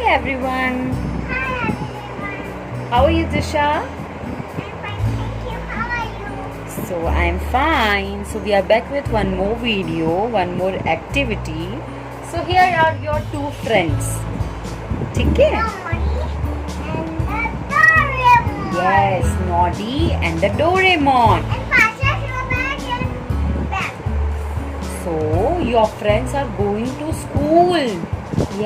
everyone. Hi everyone. How are you, Disha? I'm fine, thank you. How are you? So I'm fine. So we are back with one more video, one more activity. So here are your two friends. ठीक है? Noddy and the Doraemon. Yes, Noddy and the Doraemon. And Pasha Showback and Beth. So your friends are going to school.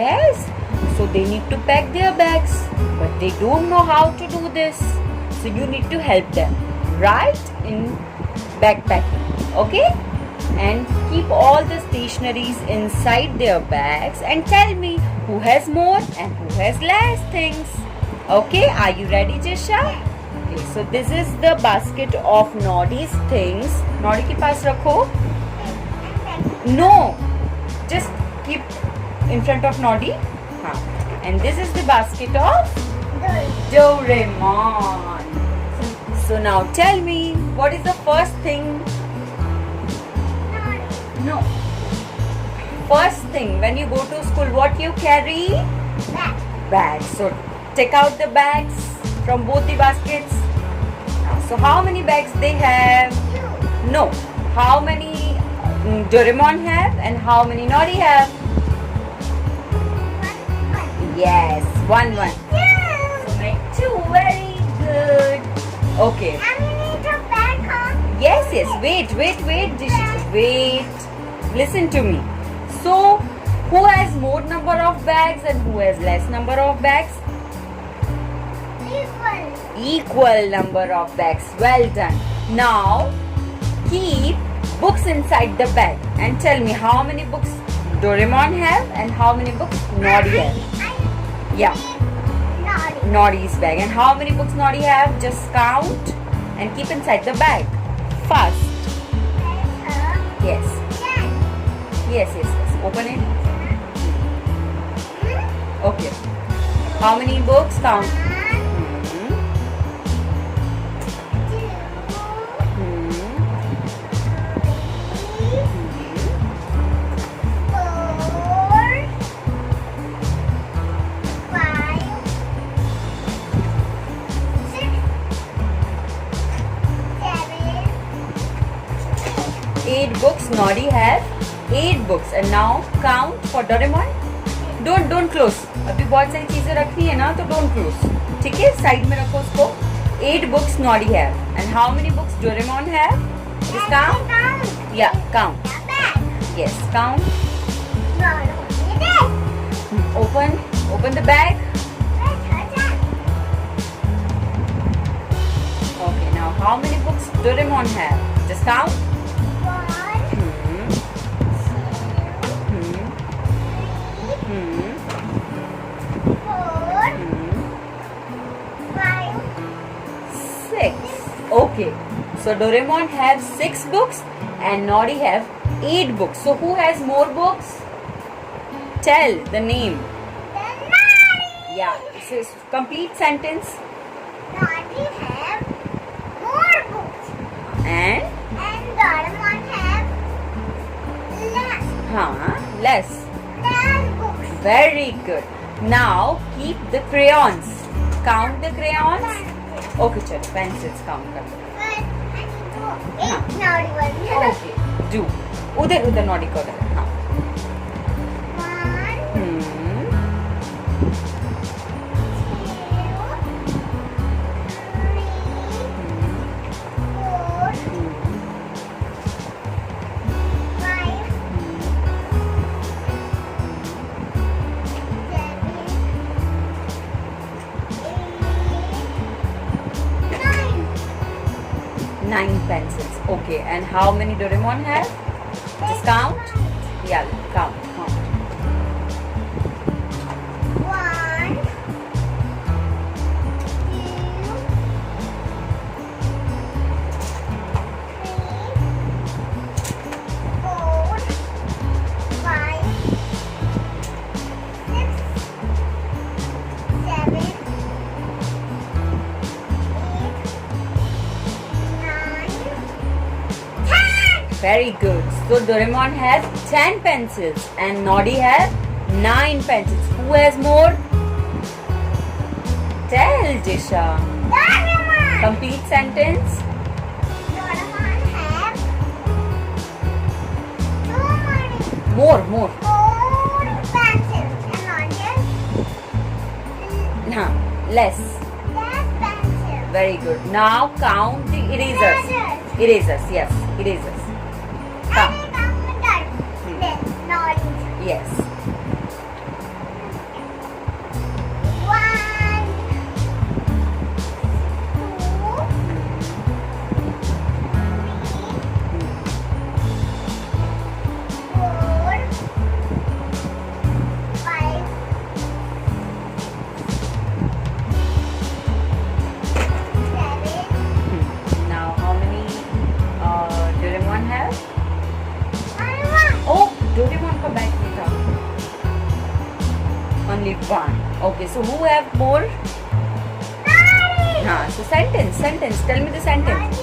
Yes. So they need to pack their bags, but they don't know how to do this. So you need to help them, right? In backpacking, okay? And keep all the stationaries inside their bags and tell me who has more and who has less things. Okay, are you ready, Jisha? Okay, so this is the basket of Noddy's things. Noddy के पास रखो. No, just keep in front of Noddy. हाँ. And this is the basket of Doraemon. So now tell me, what is the first thing? No. First thing, when you go to school, what you carry? Bags. So take out the bags from both the baskets. So how many bags they have? No. How many Doraemon have and how many Noddy have? Yes, one. So make two. Very good. Okay. Yes. Wait, Disha. Wait. Listen to me. So, who has more number of bags and who has less number of bags? Equal number of bags. Well done. Now, keep books inside the bag and tell me how many books Doraemon have and how many books Noddy have. Yeah, Noddy's bag. And how many books Noddy have? Just count and keep inside the bag. Fast. Yes. Yes. Open it. Okay. How many books? Count. Eight books. Noddy has 8 books. And now count for Doraemon. Don't close. अभी बहुत सारी चीजें रखनी है ना, तो don't close. ठीक है, साइड में रखो उसको. 8 books Noddy have. And how many books Doraemon have? Just count. Yeah, count. Yes, count. Open the bag. Okay, now how many books Doraemon have? Just count. Okay, so Doraemon have 6 books and Noddy have 8 books. So who has more books? Tell the name. Yeah, it's a complete sentence. Noddy have more books. And Doraemon have less books. Very good. Now keep the crayons. Count the crayons. Okay, चलो pencils count कर लो. Okay, do. उधर Noddy को उधर. हाँ. 9 pencils. Okay, and how many Doraemon have? Just count. Yeah, count. 1, 2, 3, 4, 5, 6, 7, 8, 9, 10. Very good. So Doraemon has 10 pencils and Noddy has 9 pencils. Who has more? Tell, Jisha. Doraemon. Complete sentence. Doraemon have too many More. more pencils and not just Less. less pencils. Very good. Now count the erasers. Erasers, yes. Erasers. Count. And come with that. This knowledge. Yes. 1, Now how many Doraemon have? Oh, Doraemon का bag नहीं था. Only one. Okay, so who have more? So sentence. Tell me the sentence.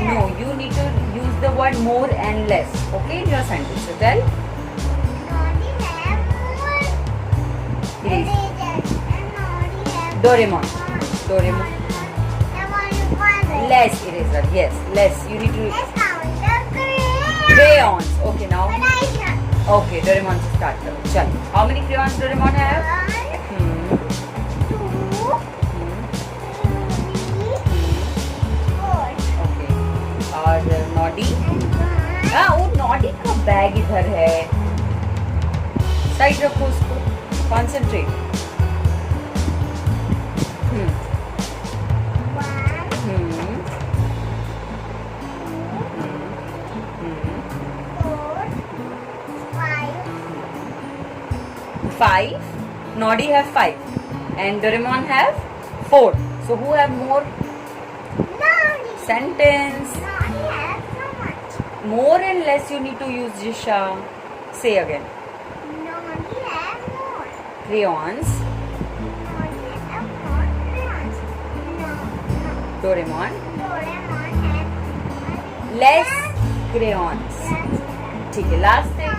No, you need to use the word more and less. Okay, in your sentence. So tell. Doraemon. Less eraser. Yes, less. You need to crayons. Okay, now. Okay, Doraemon से start करो. चल. How many crayons Doraemon have? Okay. और Noddy? वो Noddy का bag इधर है. Side रखो उसको. Concentrate. Five. Noddy have 5. And Doraemon have 4. So who have more? Sentence. More and less you need to use, Jisha. Say again. Crayons. Doraemon. Less crayons. ठीक है. Last thing.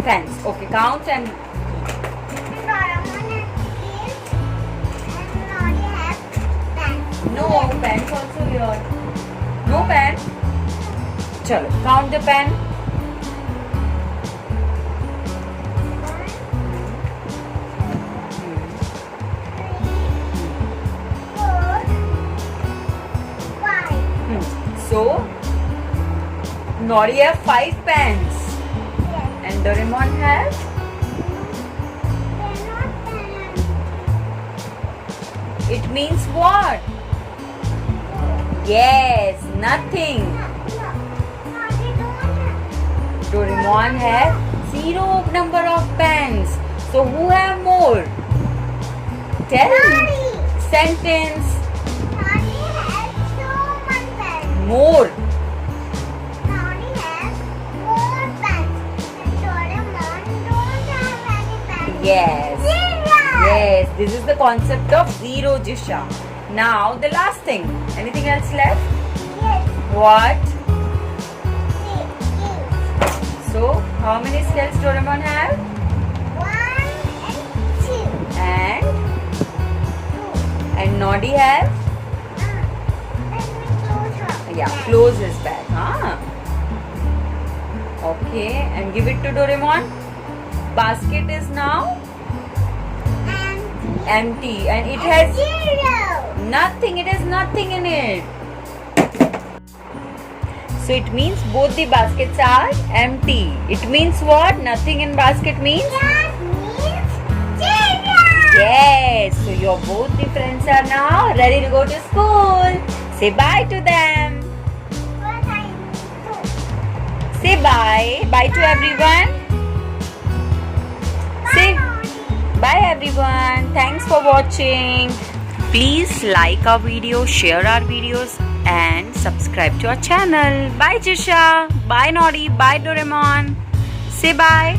Pens. Okay, count and no pens also here. No pen. चलो, count the pen. So, Noddy have 5 pens. And Doraemon has? It means what? Yes, nothing. Doraemon has 0 number of pens. So who have more? Tell me. Sentence. More. Yes. Yes, this is the concept of zero, Jisha. Now the last thing. Anything else left? What? So, how many skulls Doraemon have? 1 and 2. And Noddy have? Yeah, close his bag. Okay, and give it to Doraemon. Basket is now empty and it has nothing. It has nothing in it. So it means both the baskets are empty. It means what? Nothing in basket means? That means zero. Yes. So your both the friends are now ready to go to school. Say bye to them. What I do? Say bye. Bye to everyone. Say bye everyone. Thanks for watching. Please like our video, share our videos and subscribe to our channel. Bye Jisha. Bye Noddy. Bye Doraemon. Say bye.